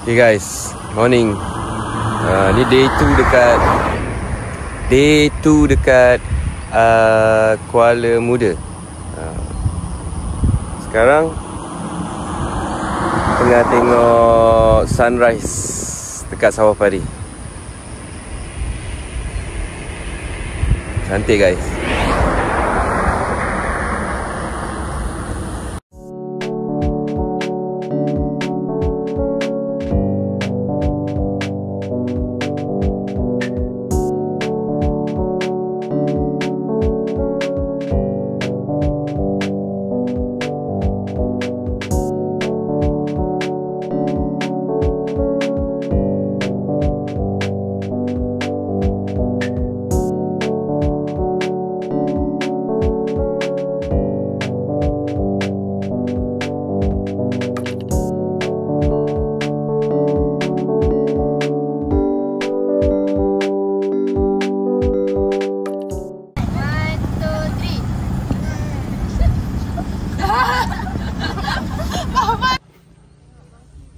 Okay guys, morning. Ni day 2 dekat Kuala Muda. Sekarang tengah tengok sunrise dekat Sawah Pari. Cantik guys.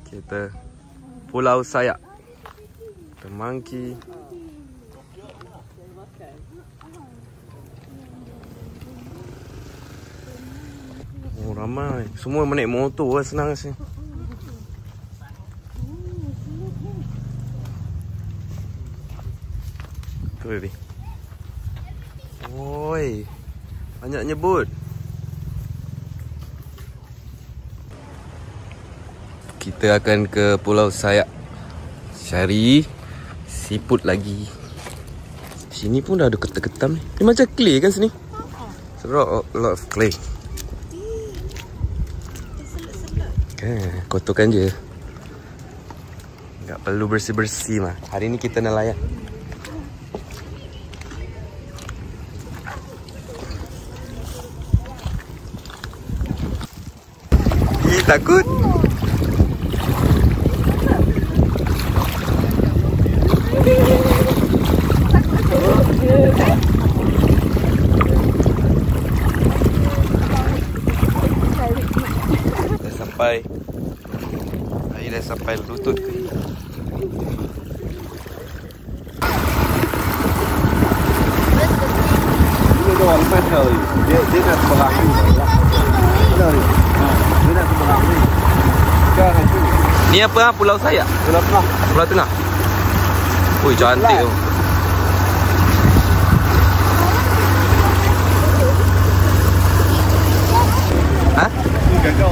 Kita Pulau Sayak, Temangki. Oh ramai, semua menaik motor lah, senang sini. Tu tadi. Oi, banyak nyebut. Kita akan ke Pulau Sayak cari siput lagi. Sini pun dah ada ketam-ketam ni. Ni macam clay kan sini? It's a lot of clay. Kan, kotorkan je. Tak perlu bersih-bersih mah. Hari ni kita nelayan. Takut? Dah sampai. Air dah sampai lutut. Dia orang pasal dia nak sebelah ni. Dia nak sebelah ni. Ni apa ah? Pulau Sayak? Pulau Tengah. Pulau Tengah. Ui, cantik tu. Ha? Gagau.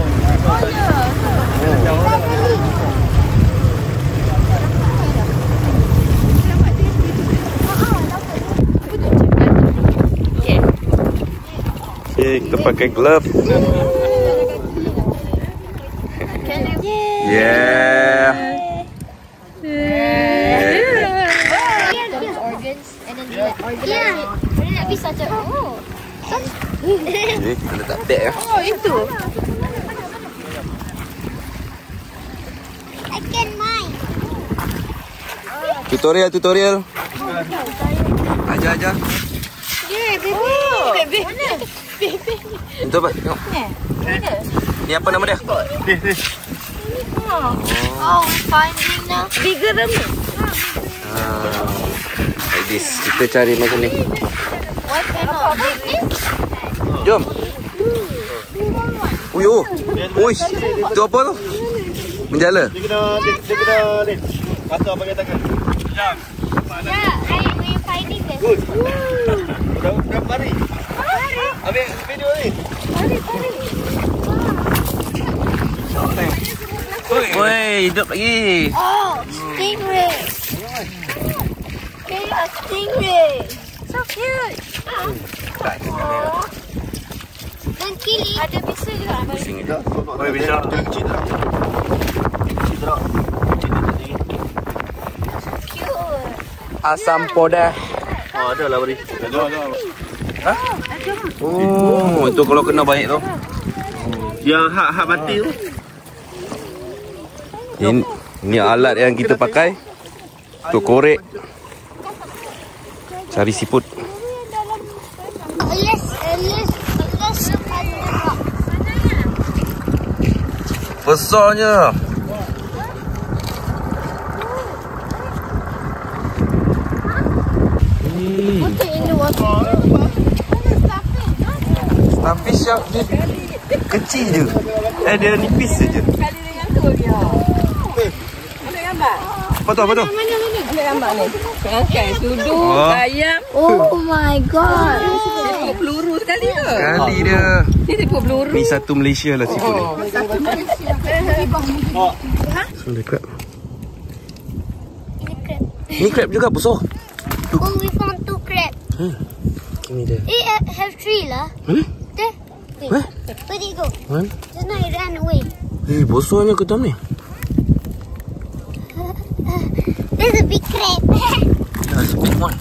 Okay, kita pakai glove. Yeah. Bisa je. Oh. Kita letak tag ya. Oh, itu. I can mine. Tutorial. Ajar. Yeah, baby. Itu apa? Tengok. Ni apa nama dia? Oh, finding the bigger than me. Like this. Kita cari macam ni. Why cannot big this? Jom. Uyo. Uish. Itu apa tu? Menjala. Dia kena ni. Patah pakai tangan. Jam. Yeah, right. We're finding this. Good. Dah mari. Ambil video ni. Woi, hidup lagi. Oh, stingray. They are stingray. So cute. Oh. Dan kili. Ada bisa juga. Sini. Oi, bisa. Kecil tak? Kecil tak? Cute. Asam poda. Oh, ada lah beri. Ada. Ha? Oh, itu kalau kena baik tu. Yang hak mati tu. Ini alat yang kita pakai untuk korek cari siput. Yes. Besarnya. Put it in the water. Starfish yang dia kecil je. Dia nipis saja. Kali dengan tu dia. Ambil gambar. Apa tu? Ambil gambar ni. Kan duduk ayam. Oh my god. Siput peluru sekali ke? Kali dia. Ni siput peluru. Ni satu Malaysia lah siput ni. Ada crab. Ni crab juga besar. Oh, we found 2 crab. Ini dia. Have 3 lah. There. Wait. Where? Where did it go? Mana? Just now it ran away. Besarnya ketam ni. There's a big crab. That's a big one.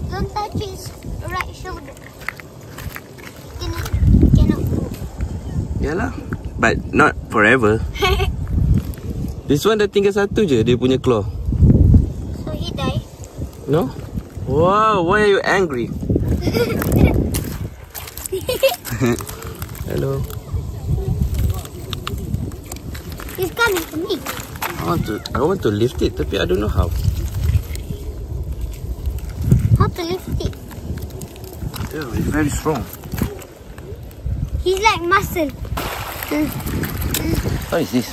Don't touch his right shoulder. Cannot move. Yalah. But not forever. This one dah tinggal satu je dia punya claw. So he died. No? Wow, why are you angry? Hello. He's coming to me. I want to lift it tapi I don't know how. How to lift it? Yeah, it's very strong. He's like muscle. What is this?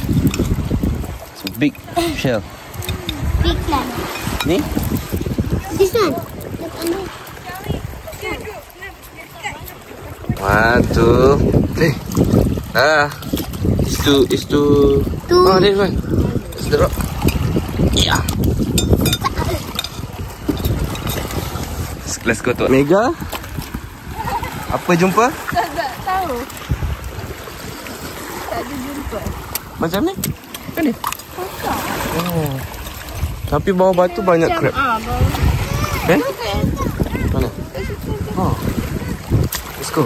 It's a big shell. Big clam. Ni? This one. Look under. 1, 2. It's too. Two. Oh, this one. It's the rock. Yeah. Let's go to Mega. Apa jumpa? Tak tahu. Tak ada jumpa. Macam ni? Kan ni? Oh. Tapi bawah batu banyak crab. Bawah. Eh? Mana? Oh. Let's go.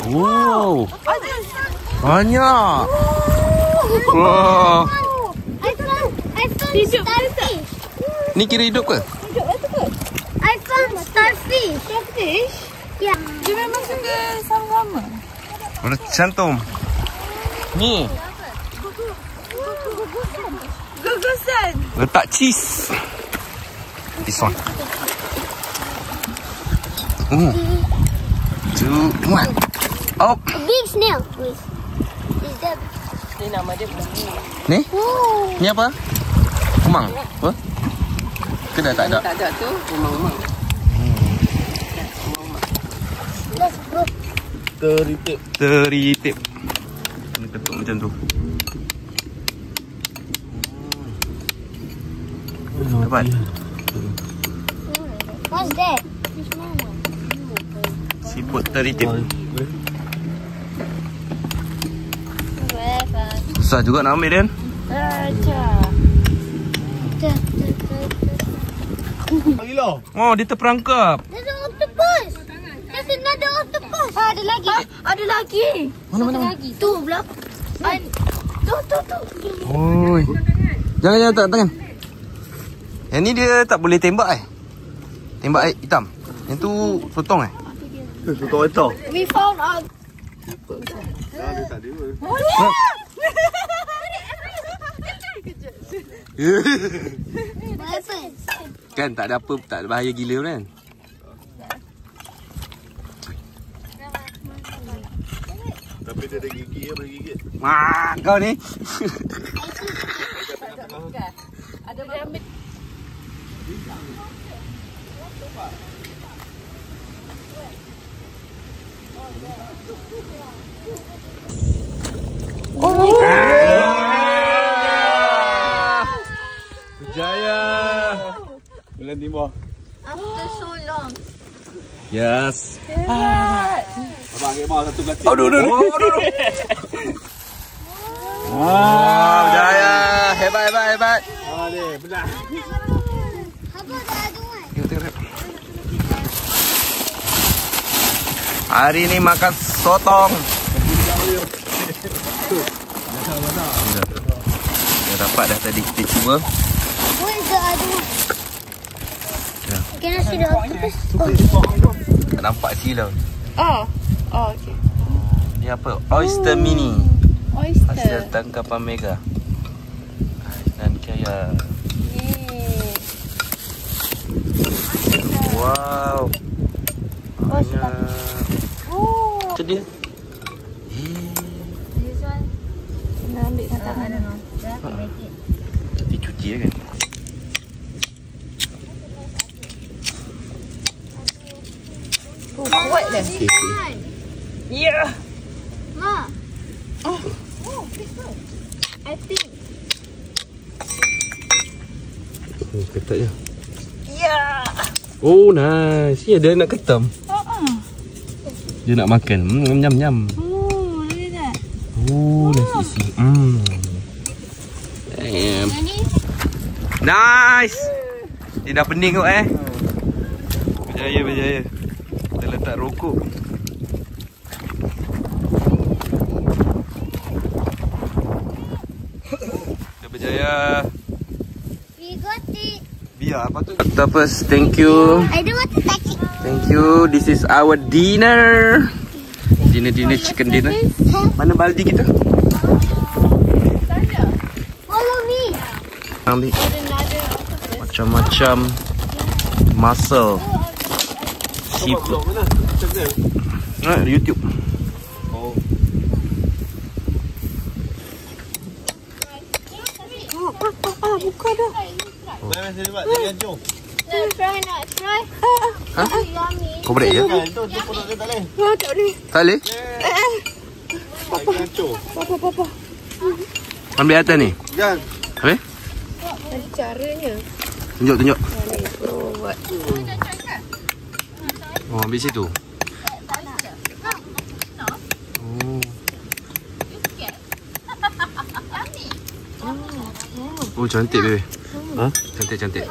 Wow. Banyak. Wow. I found starfish. Ni kira hidup ke? I found starfish. Starfish? Yeah. Dia memang suka sama-sama. Ada cantum. Ni. Gugusan. Letak cheese. This one. 2, 1. Up. A big snail. Wait. Is that? Ni nama dia Bunyi. Ni? Oh. Ni apa? Kumang. Apa? Ke dah tak ada? Tak ada tu. Umang-umang. Let's go. Teritip. Ni ketuk macam tu. Dapat. What's that? Siput teritip. Wherever. Susah juga nak ambil, Dan. Gila. Oh, dia terperangkap. There's an octopus. There's another octopus. Ada lagi. Ada lagi. Mana? Lagi. Tu belakang. Oi. Jangan tak tangan. Yang ni dia tak boleh tembak Tembak air hitam. Yang tu sotong Tutup itu. We found out. Dia tak ada. Kan tak ada apa, tak ada bahaya gila kan. Tapi dia ada gigi ya, boleh gigit. Wah, kau ni. Ada ambil. Berjaya. Bulan Timur. After so long. Yes. Abang Gemar satu plastik. Aduh. Wow, berjaya. Hebat. Ni, benar. Apa dah ada kan? Tengok. Hari ni makan sotong. Dah dapat dah tadi kita cuba. Where's the other one? Can I see the octopus? Tak nampak silau. Oh, okay. Ni apa? Oyster mini. Oyster. Hasil tangkapan mega. Dan kaya. Yeay. Wow. Banyak. Oh. Itu dia. This one. Kena ambil tangan. Tapi cuci kan? Oh, kuat dah. Yeah. Ma. Oh, this one. I think. Ketat je. Yeah. Oh, nice. Ya, dia nak ketam. Dia nak makan. Nyam. Oh, look at that. Oh, nasi isi. Damn. Yang ni. Nice. Dia dah pening kot Berjaya. Kita letak rokok. Kita berjaya. We got it. Biar apa tu? Kita first, thank you. I don't want to touch it. Thank you. This is our dinner. Dinner, chicken dinner. Mana baldi kita? Follow me. Ambil macam-macam mussel. Seafood. Mana? Macam mana? YouTube. Oh. Buka dah. Mana saya buat? Jangan jom. Nak try. Ha? Yummy. Kau break je? Jangan, tu produk dia tak boleh. Tak boleh. Tak boleh? Jangan jom. Papa. Ambil atas ni. Jangan. Habis? Ada caranya. Tunjuk. Oh, buat. Oh, ambil situ. Oh, cantik bebe. Ha? Cantik.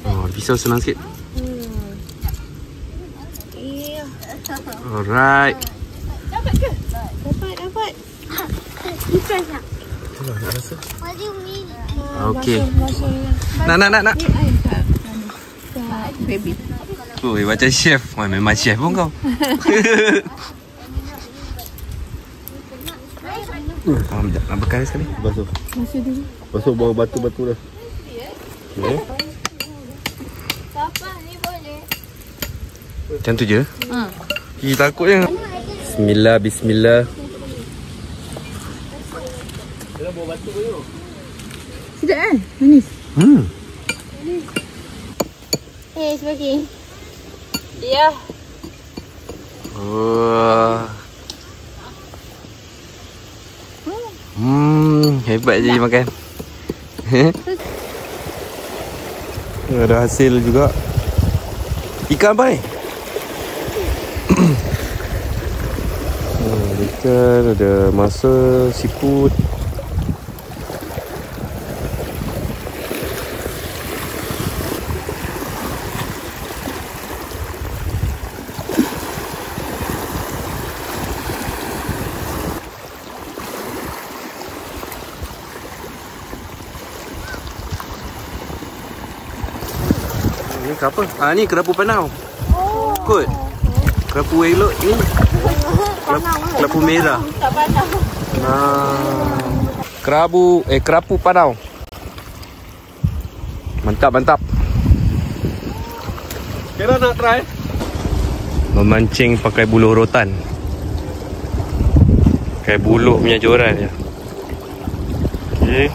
Oh, pisau senang sikit. Iya. Alright. Dapat ke? Dapat. You try nak. Nak rasa? What do you mean? Okey. Nak. Ni air tak? Baby. Oh, macam chef. Wah, memang chef pun kau. Nak bekal sekali. Basuh. Masuk dulu. Basuh bawah batu-batu dah. Okay. Papa ni boleh. Macam tu je. Ih, takut je. Bismillah. Dia bawah batu pun. Sedap kan? Manis. Yes, bagi. Ya. Wah. Hebat je makan. Ada hasil juga. Ikan apa ni? Ikan, ada mussel, seafood. Ini apa? Ni kerapu panau. Kot. Kerapu elok ni. Kerapu merah. Tak panau. Kerapu panau. Mantap. Kira nak try? Memancing pakai buluh rotan. Pakai buluh punya joran je. Okey.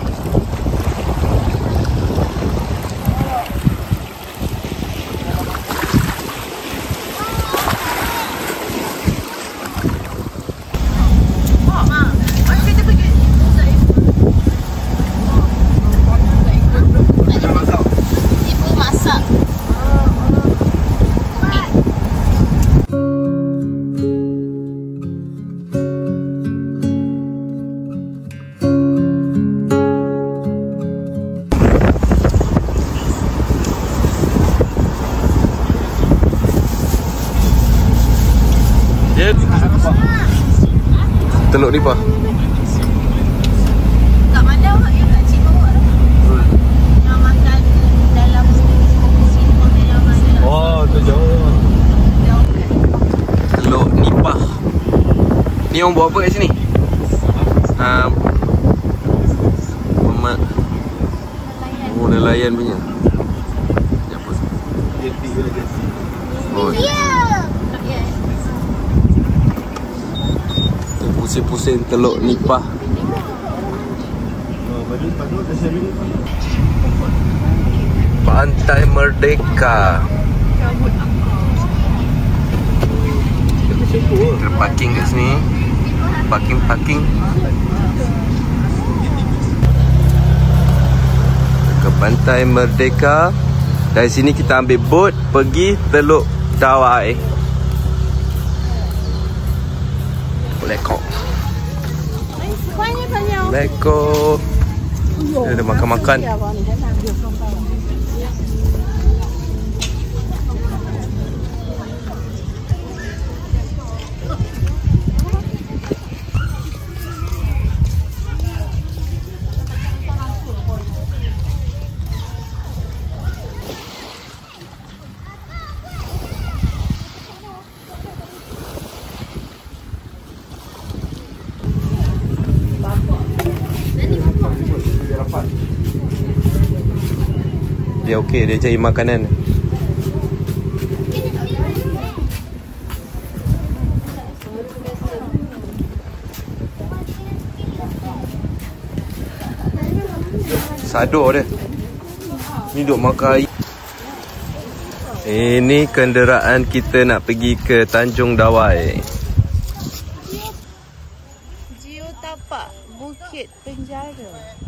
Teluk Nipah. Kat mana awak yang kat Cik bawa? Yang makan dalam sini dalam mana? Oh, tu jauh. Teluk Nipah. Ni orang buat apa kat sini? Nelayan punya. Apa? Oh. Pusing-pusing Teluk Nipah. Pantai Merdeka. Terparking kat sini. Parking. Ke Pantai Merdeka. Dari sini kita ambil boat pergi Teluk Dawai. Lekok. Lekok. Dia ada makan-makan. Dia okey, dia cari makanan. Sador dia. Ni duk makan air. Ini kenderaan kita nak pergi ke Tanjung Dawai. Geotapak Bukit Penjara.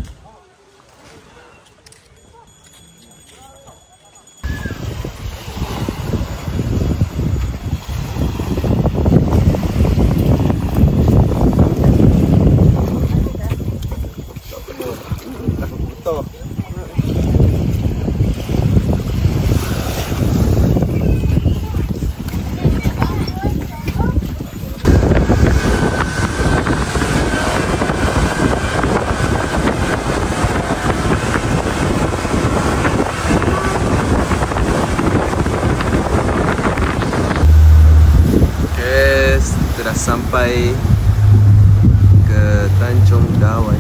Dah sampai ke Tanjung Dawai.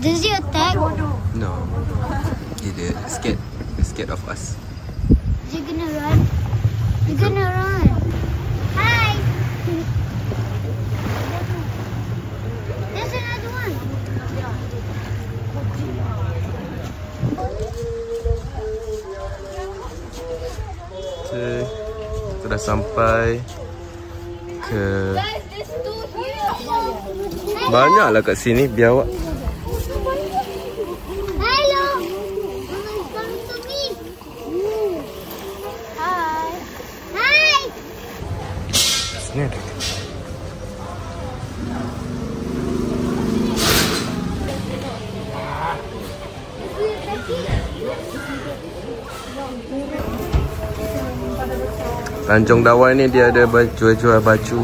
Does he attack? No. Dia scared of us. You're gonna run? You're gonna run. Hi! There's another one. Okay. Kita dah sampai ke... Guys, there's two here. Banyaklah kat sini, biar awak. Hello. Come to me. Hi. Hi. Sini ada. Tanjung Dawai ni dia ada jual-jual baju.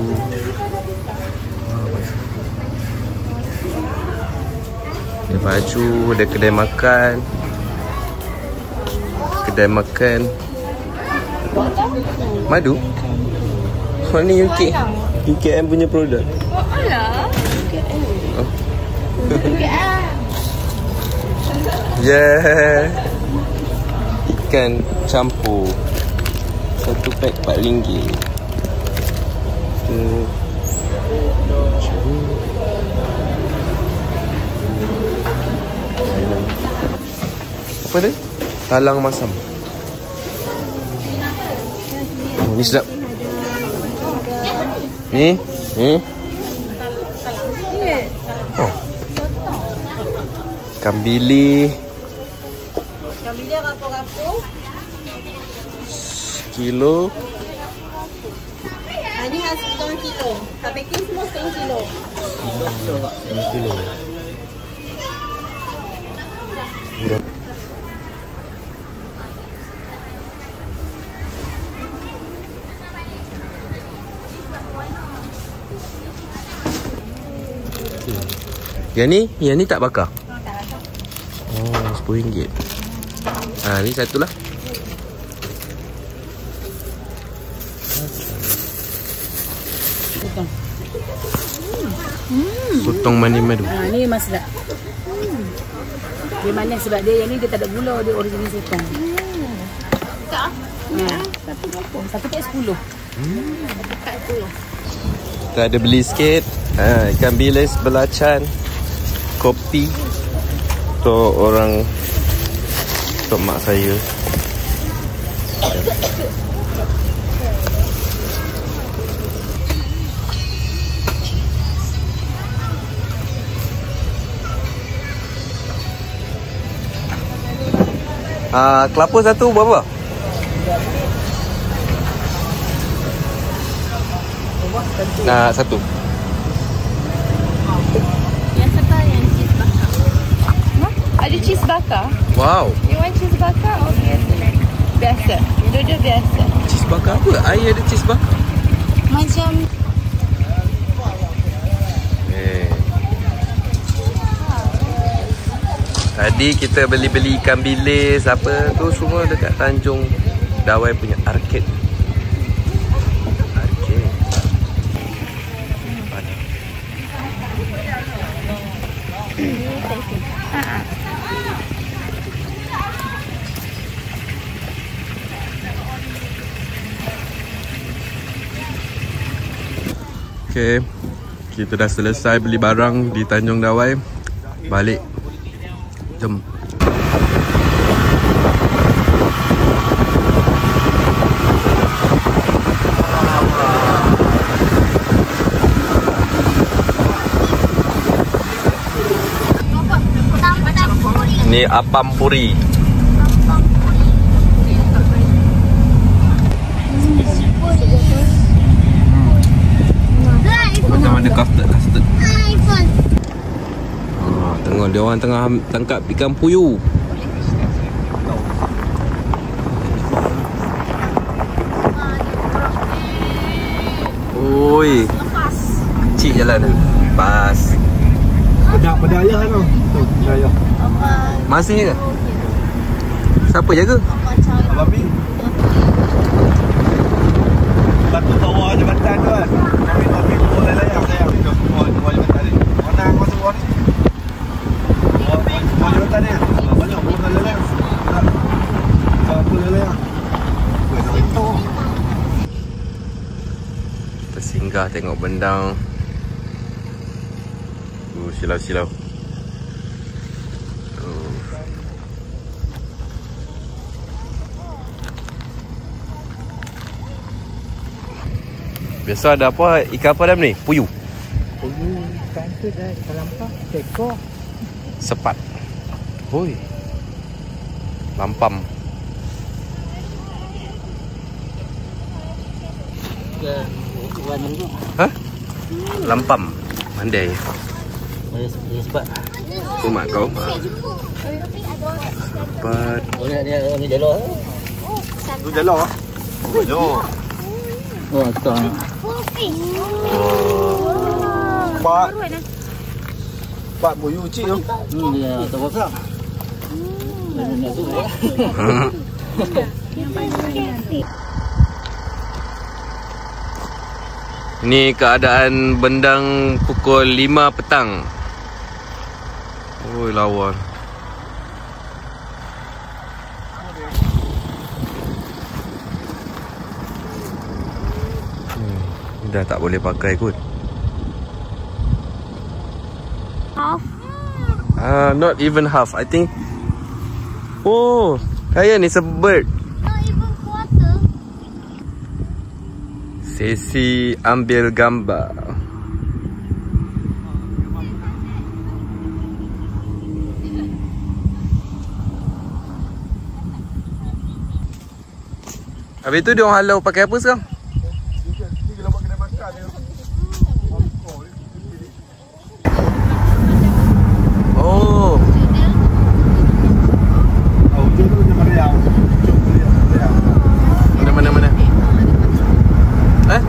baju, ada kedai makan. Kedai makan madu. Oh, ni UKM punya produk. Oh, alah. Yeah. Ikan campur. Satu pack RM4. Apa ni? Talang masam. Oh, ni sedap. Ni? Oh. Ikan bili. Ikan bili rapuh-rapuh. Kilo. Ini hasil setengah kilo. Tak packing semua setengah kilo. Kilo. Yang ni tak bakar? Oh, RM10. Ni satulah. Sotong manis madu. Ni memang sedap. Dia manis sebab dia yang ni dia tak ada gula, dia original sotong. Tak. Satu berapa? Satu pack 10. Kita ada beli sikit. Ikan bilis, belacan, kopi. Untuk orang, untuk mak saya. Kelapa satu berapa? Satu. Yang satu yang cheese bakar. Ada cheese bakar? Wow. You want cheese bakar or biasa? Biasa. Dua-dua biasa. Cheese bakar apa? Air ada cheese bakar? Macam Tadi kita beli-beli ikan bilis apa tu semua dekat Tanjung Dawai punya arcade. Okay, kita dah selesai beli barang di Tanjung Dawai. Balik. Jom. Ni apam puri. Macam ada custard. Tengok dia orang tengah tangkap ikan puyuh. Oi. Kecil jalan. Pas. Pada ayah kan tu. Pada ayah. Masih ke? Siapa jaga? Abang Mi. Batu bawah jabatan tu kan. Kami boleh layang sayang. Bawah jabatan ni. Mana masuk bawah ni? Bawah jabatan ni. Banyak boleh layang. Tak boleh layang. Kita singgah tengok bendang. Silau-silau. Biasa ada apa? Ikan apa dalam ni? Puyuh. Puyuh, ikan tu dah terlampau. Tekor. Sepat. Hoi. Lampam. Hah? Lampam. Pandai. Sepat. Tu mak kau. Sepat. Oh, ni jalur. Tu jalur ah. Oh, jalur. Oh, tak. Pak. Pak boyu cik tu. Ya, tak apa. Nak tu ya. Ini keadaan bendang pukul 5 petang. Oi, lawan. Dah tak boleh pakai kot. Half. Not even half. I think. Oh, Ryan, it's a bird. Not even quarter. Sesi ambil gambar. Habis tu dia orang halau pakai apa sekarang? Oh. Mana?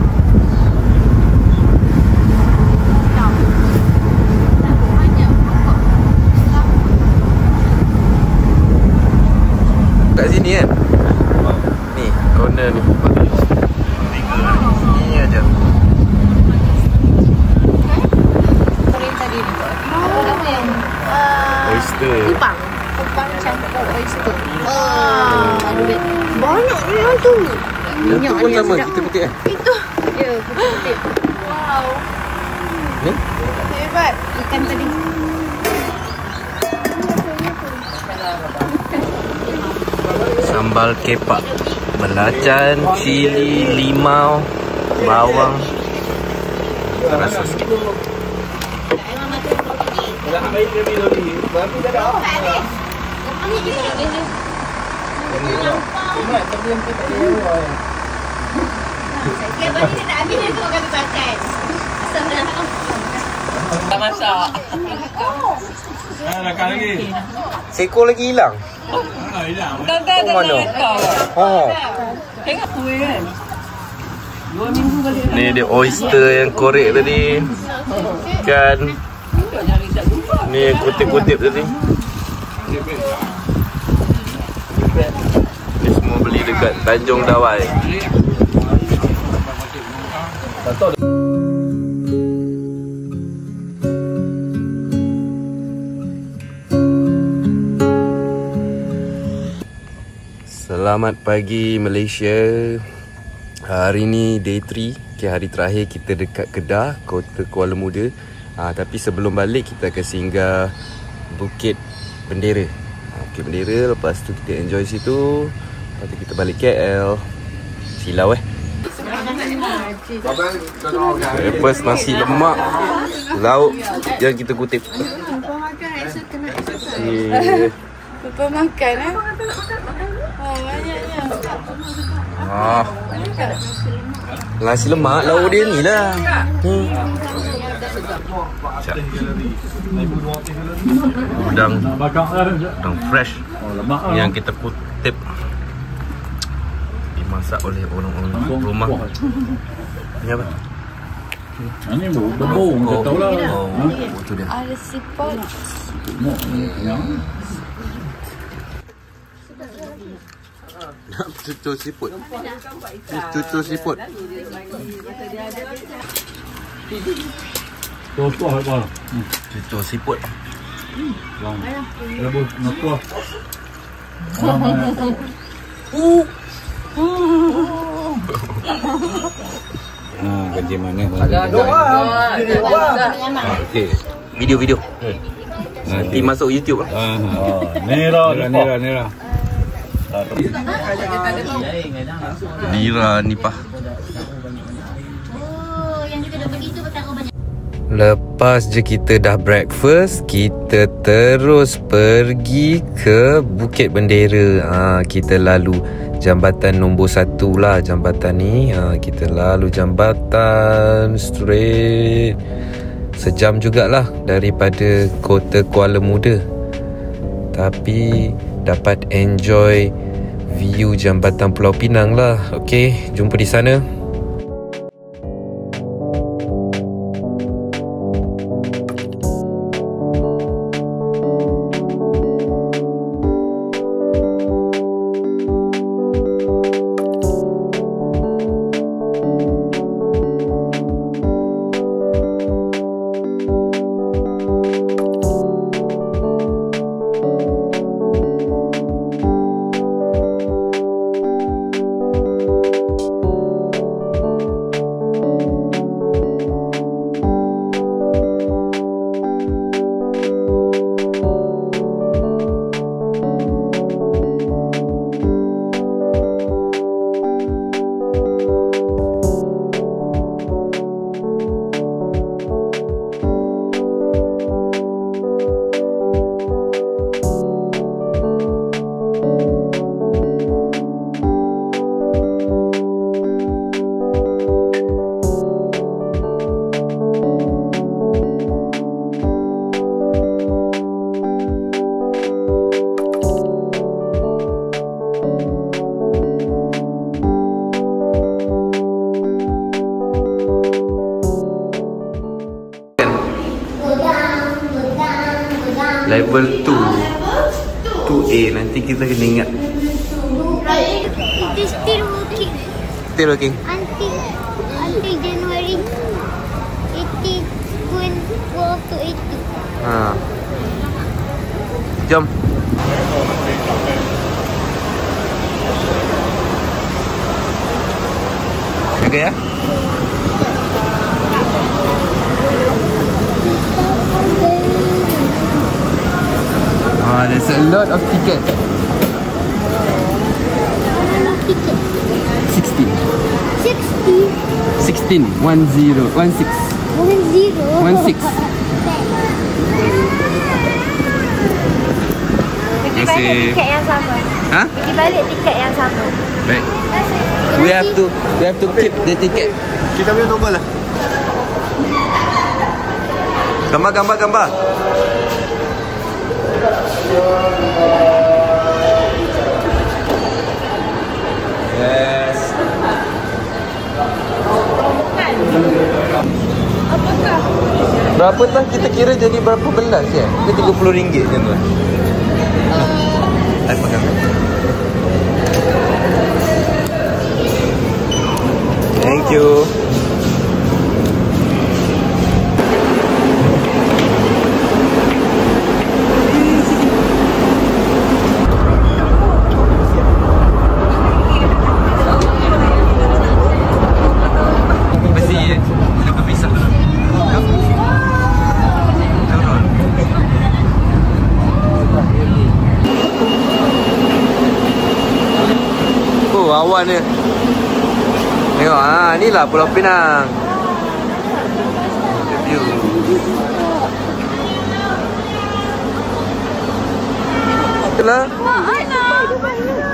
Kat sini kan? Ni, corner ni. Ni aja. Oyster. Kupang campur oyster. Banyak ni yang tu. Yang tu pun sama, kita putih kan? Itu. Ya, putih. Wow. Ni? Hebat. Ikan tadi. Sambal kepak, belacan, cili, limau, bawang. Terasa sikit. Tak masak. Makan lagi. Seekor lagi hilang. Tak ada mana? ekor. Oh. Tengok kuih kan. 2 minggu balik. Ni dia oyster yang korek tadi. Ikan. Ni yang kutip-kutip tadi. Ni semua beli dekat Tanjung Dawai. Selamat pagi Malaysia. Hari ni day 3. Okay, hari terakhir kita dekat Kedah, Kota Kuala Muda. Tapi sebelum balik kita akan singgah Bukit Bendera. Bukit Bendera, lepas tu kita enjoy situ. Lepas tu kita balik KL. Silau Lepas nasi lemak, lauk yang kita kutip. Lupa makan Oh, banyaknya. Nasi lemak, lauk dia ni lah. Udang fresh yang kita kutip dimasak oleh orang-orang rumah. Ini apa? Ini bau, kita tahu lah. Oh, itu dia. Ada siput. Cucur siput. Cucur siput. Tuh apa? Cucur siput. Rebus nak kerja mana? Okey. Video. Nanti masuk YouTube. Nera. Nira Nipah. Oh, yang kita dah begitu bertaruh banyak. Lepas je kita dah breakfast, kita terus pergi ke Bukit Bendera. Kita lalu jambatan nombor 1 lah, jambatan ni. Kita lalu jambatan straight. Sejam jugalah daripada Kota Kuala Muda. Tapi dapat enjoy view jambatan Pulau Pinang lah. Okey, jumpa di sana. Level 2A. Nanti kita kena ingat. It is still working. Still working. Until January 80 going go up to 80. Jom. Okay ya. There's a lot of tickets. 16. 16. 10. 16. 16. Pergi balik tiket yang sama. Ha? Pergi balik tiket yang sama. Baik. We have to keep the ticket. Kita punya nombor lah. Gambar. Yes. Berapa tah kita kira jadi berapa belas ya? Ke RM30 macam tu. Saya pegang. Thank you. Awan dia. Tengok inilah Pulau Pinang. The view.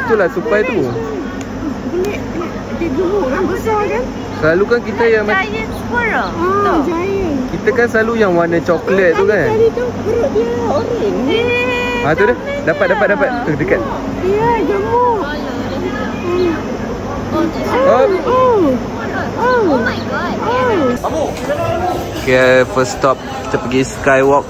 Itulah supai tu. Selalu kan kita yang Giant squirrel. kita kan selalu yang warna coklat tu kan. Perut dia oren. Tu dah. Dapat. Tu dekat. Ya, gemuk. Oh my god. Okay, first stop kita pergi Skywalk.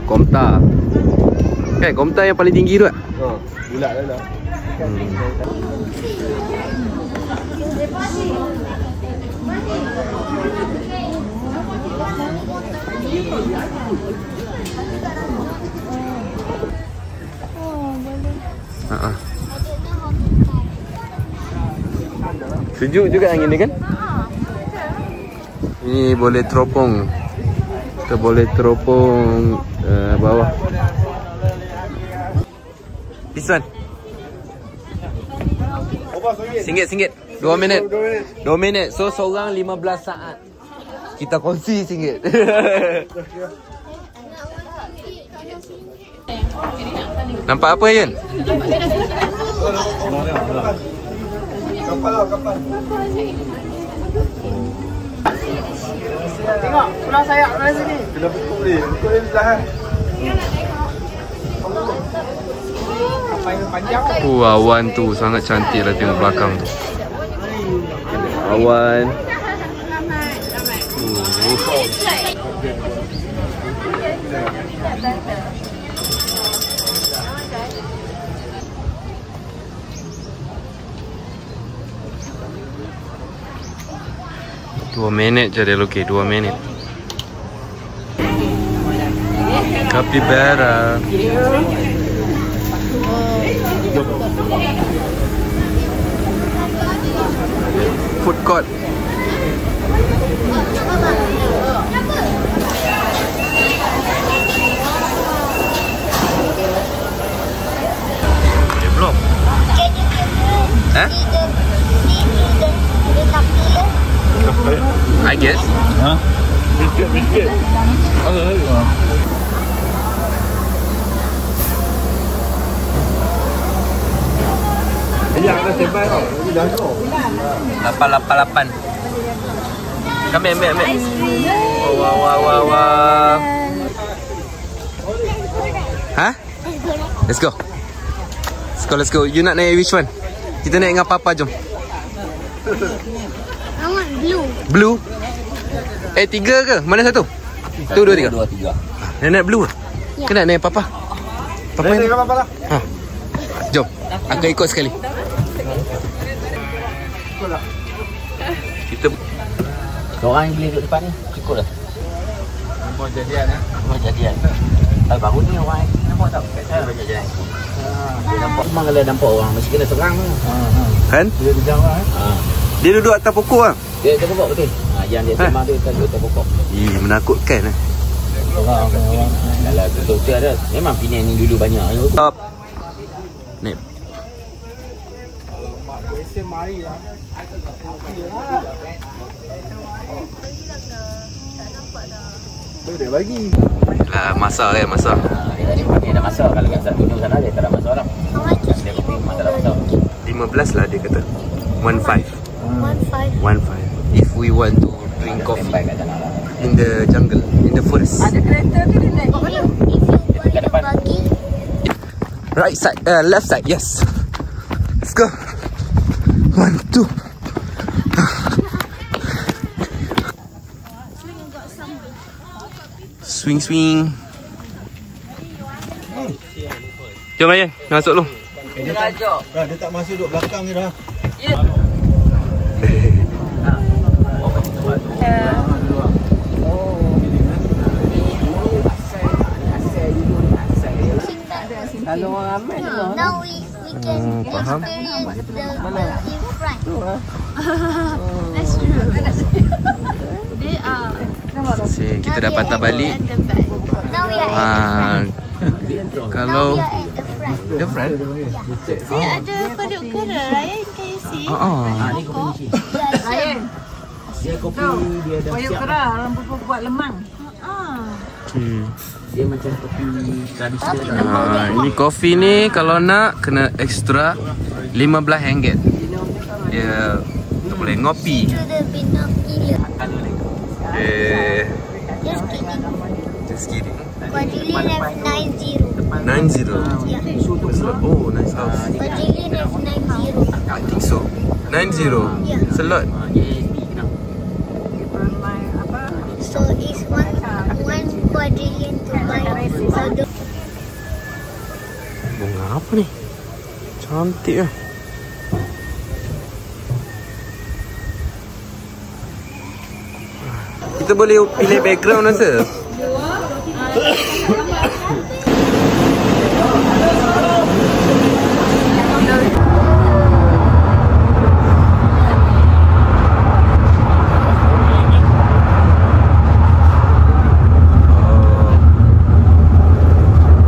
Komta. Kan Komta yang paling tinggi tu tak? Bulat dah. Sejuk juga angin ni kan? Ni boleh teropong. Kita boleh teropong bawah. This one. RM1. 2 minit. 2 minit. So seorang 15 saat. Kita kongsi RM1. Nampak apa Yan? Kapal. Tengok, pulau Sayak kat sini. Kena pukul dia. Pukul dia sebelah kan. Awan tu sangat cantik lah tengok belakang tu. Awan. Dua minit je dia lukis, 2 minit. Capybara. Food court. Belum. I guess. Biscuit. Ya, ada standby tau. Dah tu. 888. Kami ambil. Wow. Hah? Let's go. You nak naik which one? Kita naik dengan Papa, jom. I want blue. Blue? 3 ke? Mana satu? 1, 2, 3. 2, 3. Nak naik blue? Ya. Ke nak naik Papa? Papa Naik yang... dengan Papa lah. Ha. Jom. Aku ikut sekali. Kita... Korang yang beli duduk depan ni, cukup lah. Mau jadian ya. Mau jadian. Baru ni orang nampak tak? Kat saya banyak jadian. Dia nampak, memang kalau nampak orang mesti kena serang lah. Kan? Dia berjam lah. Dia duduk atas pokok lah. Dia atas pokok betul. Yang dia memang dia duduk atas pokok. Menakutkan lah. Orang kalau betul-betul ada. Memang Penang ni dulu banyak. Stop. Naik. Boleh bagi. Lah, masak kan, masak. Dia dah masak. Kalau kat satu ni sana dia tak ada masak lah. Dia kopi memang tak ada masak. 15 lah dia kata. 15. 1.5. If we want to drink coffee in the jungle, in the forest. Ada kereta ke dia naik? If you buy the buggy, Right side, left side, yes. Let's go. 1, 2. Swing. Jom Ayan, masuk lu. Dia tak masuk duduk belakang ni dah. Kalau orang ramai tu. now we can faham. experience the in front. That's true. They are. Kita dah patah balik. At the back. Now we are at Kalau the front. the front. See, ada Paduk Kera, right? Can you see? Ni kopi ni. Ryan. Dia kopi dia dah Payuk siap. kerah, orang buat lemang. Dia macam kopi tradisional. Ini kopi ni kalau nak kena extra RM15. Dia tak boleh ngopi. To the binocular. Just kidding. Quadrillion F90. 90. Yeah. Oh, nice house. Quadrillion F90. I think so. 90. It's a lot. So it's one quadrillion to buy all the. Bunga apa ni? Cantik lah. Kita boleh pilih background rasa.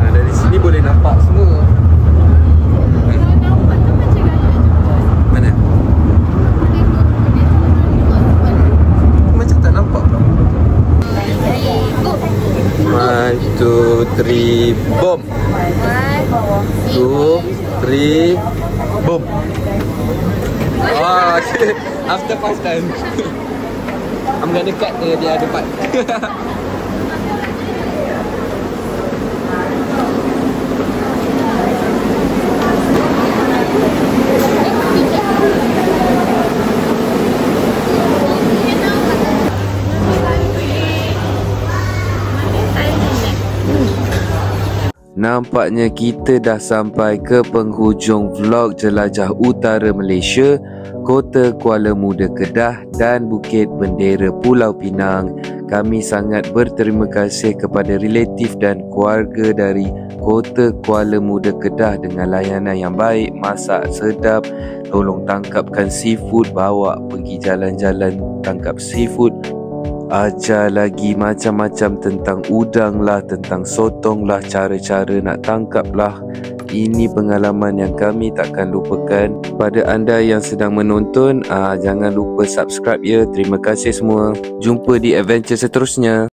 Dari sini boleh nampak semua. Mana? Macam tak nampak. 1, 2, 3, boom. 2, 3, boom. Oh, after 5 times. I'm gonna cut the other part. Nampaknya kita dah sampai ke penghujung vlog jelajah utara Malaysia, Kota Kuala Muda Kedah dan Bukit Bendera Pulau Pinang. Kami sangat berterima kasih kepada relatif dan keluarga dari Kota Kuala Muda Kedah dengan layanan yang baik, masak sedap, tolong tangkapkan seafood, bawa pergi jalan-jalan tangkap seafood, ajar lagi macam-macam tentang udang lah, tentang sotong lah, cara-cara nak tangkap lah. Ini pengalaman yang kami takkan lupakan. Pada anda yang sedang menonton, jangan lupa subscribe ya. Terima kasih semua. Jumpa di adventure seterusnya.